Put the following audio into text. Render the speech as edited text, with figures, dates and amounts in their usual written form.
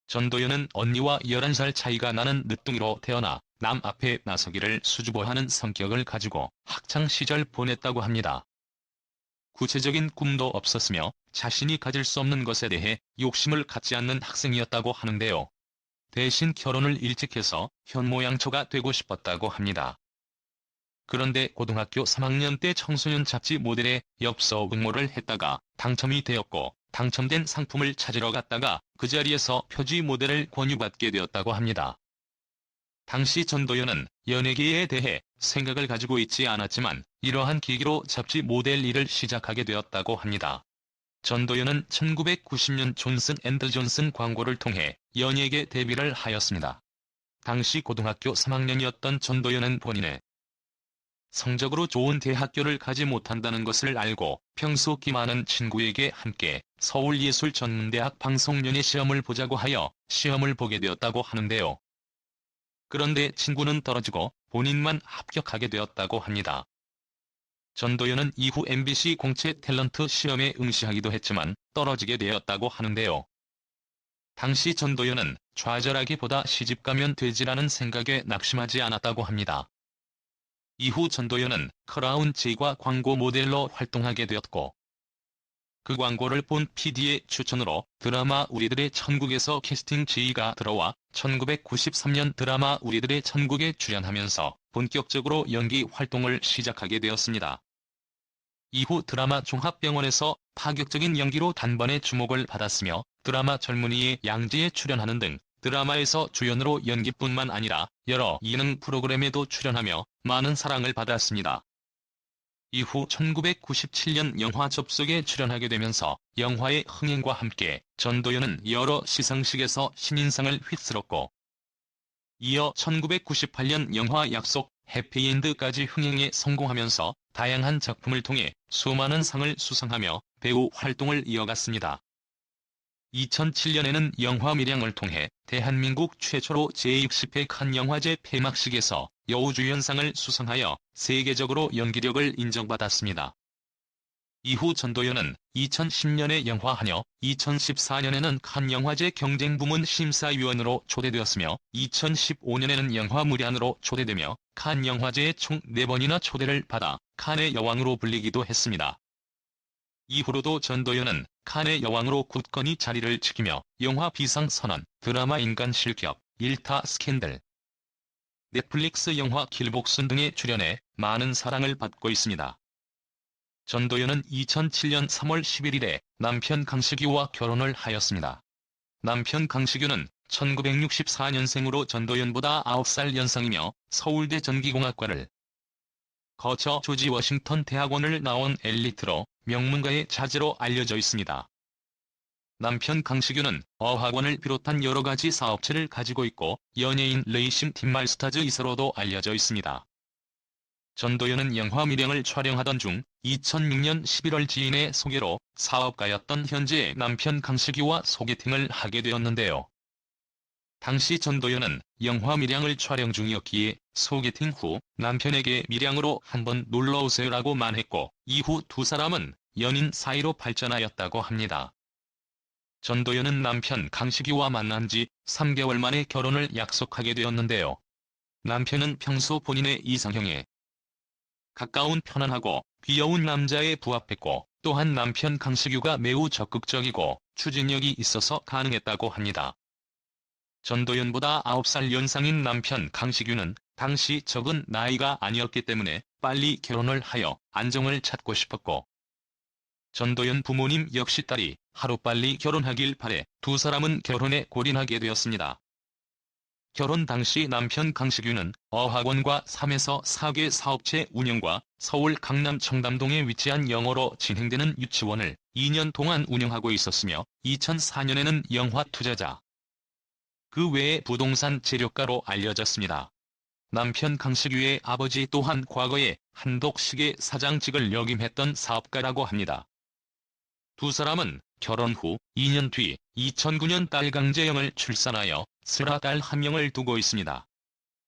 전도연은 언니와 11살 차이가 나는 늦둥이로 태어나 남 앞에 나서기를 수줍어하는 성격을 가지고 학창시절 보냈다고 합니다. 구체적인 꿈도 없었으며 자신이 가질 수 없는 것에 대해 욕심을 갖지 않는 학생이었다고 하는데요. 대신 결혼을 일찍 해서 현모양처가 되고 싶었다고 합니다. 그런데 고등학교 3학년 때 청소년 잡지 모델에 엽서 응모를 했다가 당첨이 되었고, 당첨된 상품을 찾으러 갔다가 그 자리에서 표지 모델을 권유받게 되었다고 합니다. 당시 전도연은 연예계에 대해 생각을 가지고 있지 않았지만 이러한 계기로 잡지 모델 일을 시작하게 되었다고 합니다. 전도연은 1990년 존슨 앤드 존슨 광고를 통해 연예계 데뷔를 하였습니다. 당시 고등학교 3학년이었던 전도연은 본인의 성적으로 좋은 대학교를 가지 못한다는 것을 알고 평소 기많은 친구에게 함께 서울예술전문대학 방송연예 시험을 보자고 하여 시험을 보게 되었다고 하는데요. 그런데 친구는 떨어지고 본인만 합격하게 되었다고 합니다. 전도연은 이후 MBC 공채 탤런트 시험에 응시하기도 했지만 떨어지게 되었다고 하는데요. 당시 전도연은 좌절하기보다 시집가면 되지라는 생각에 낙심하지 않았다고 합니다. 이후 전도연은 크라운 제과 광고 모델로 활동하게 되었고, 그 광고를 본 PD의 추천으로 드라마 우리들의 천국에서 캐스팅 제의가 들어와 1993년 드라마 우리들의 천국에 출연하면서 본격적으로 연기 활동을 시작하게 되었습니다. 이후 드라마 종합병원에서 파격적인 연기로 단번에 주목을 받았으며 드라마 젊은이의 양지에 출연하는 등 드라마에서 주연으로 연기뿐만 아니라 여러 예능 프로그램에도 출연하며 많은 사랑을 받았습니다. 이후 1997년 영화 접속에 출연하게 되면서 영화의 흥행과 함께 전도연은 여러 시상식에서 신인상을 휩쓸었고, 이어 1998년 영화 약속, 해피엔드까지 흥행에 성공하면서 다양한 작품을 통해 수많은 상을 수상하며 배우 활동을 이어갔습니다. 2007년에는 영화 밀양을 통해 대한민국 최초로 제60회 칸 영화제 폐막식에서 여우주연상을 수상하여 세계적으로 연기력을 인정받았습니다. 이후 전도연은 2010년에 영화 하녀, 2014년에는 칸 영화제 경쟁부문 심사위원으로 초대되었으며 2015년에는 영화 무량으로 초대되며 칸 영화제에 총 4번이나 초대를 받아 칸의 여왕으로 불리기도 했습니다. 이후로도 전도연은 칸의 여왕으로 굳건히 자리를 지키며 영화 비상선언, 드라마 인간 실격, 일타 스캔들, 넷플릭스 영화 길복순 등에 출연해 많은 사랑을 받고 있습니다. 전도연은 2007년 3월 11일에 남편 강식유와 결혼을 하였습니다. 남편 강식유는 1964년생으로 전도연보다 9살 연상이며 서울대 전기공학과를 거쳐 조지 워싱턴 대학원을 나온 엘리트로 명문가의 자제로 알려져 있습니다. 남편 강식유는 어학원을 비롯한 여러가지 사업체를 가지고 있고 연예인 레이싱 팀 말스타즈 이사로도 알려져 있습니다. 전도연은 영화 밀양을 촬영하던 중 2006년 11월 지인의 소개로 사업가였던 현재의 남편 강식유와 소개팅을 하게 되었는데요. 당시 전도연은 영화 밀양을 촬영 중이었기에 소개팅 후 남편에게 밀양으로 한번 놀러오세요라고 말했고, 이후 두 사람은 연인 사이로 발전하였다고 합니다. 전도연은 남편 강식유와 만난 지 3개월 만에 결혼을 약속하게 되었는데요. 남편은 평소 본인의 이상형에 가까운 편안하고 귀여운 남자에 부합했고, 또한 남편 강식유가 매우 적극적이고 추진력이 있어서 가능했다고 합니다. 전도연보다 9살 연상인 남편 강식유는 당시 적은 나이가 아니었기 때문에 빨리 결혼을 하여 안정을 찾고 싶었고, 전도연 부모님 역시 딸이 하루빨리 결혼하길 바래 두 사람은 결혼에 골인하게 되었습니다. 결혼 당시 남편 강식유는 어학원과 3에서 4개 사업체 운영과 서울 강남 청담동에 위치한 영어로 진행되는 유치원을 2년 동안 운영하고 있었으며 2004년에는 영화 투자자, 그 외에 부동산 재료가로 알려졌습니다. 남편 강식유의 아버지 또한 과거에 한독시계 사장직을 역임했던 사업가라고 합니다. 두 사람은 결혼 후 2년 뒤 2009년 딸 강재영을 출산하여 슬아 딸 한 명을 두고 있습니다.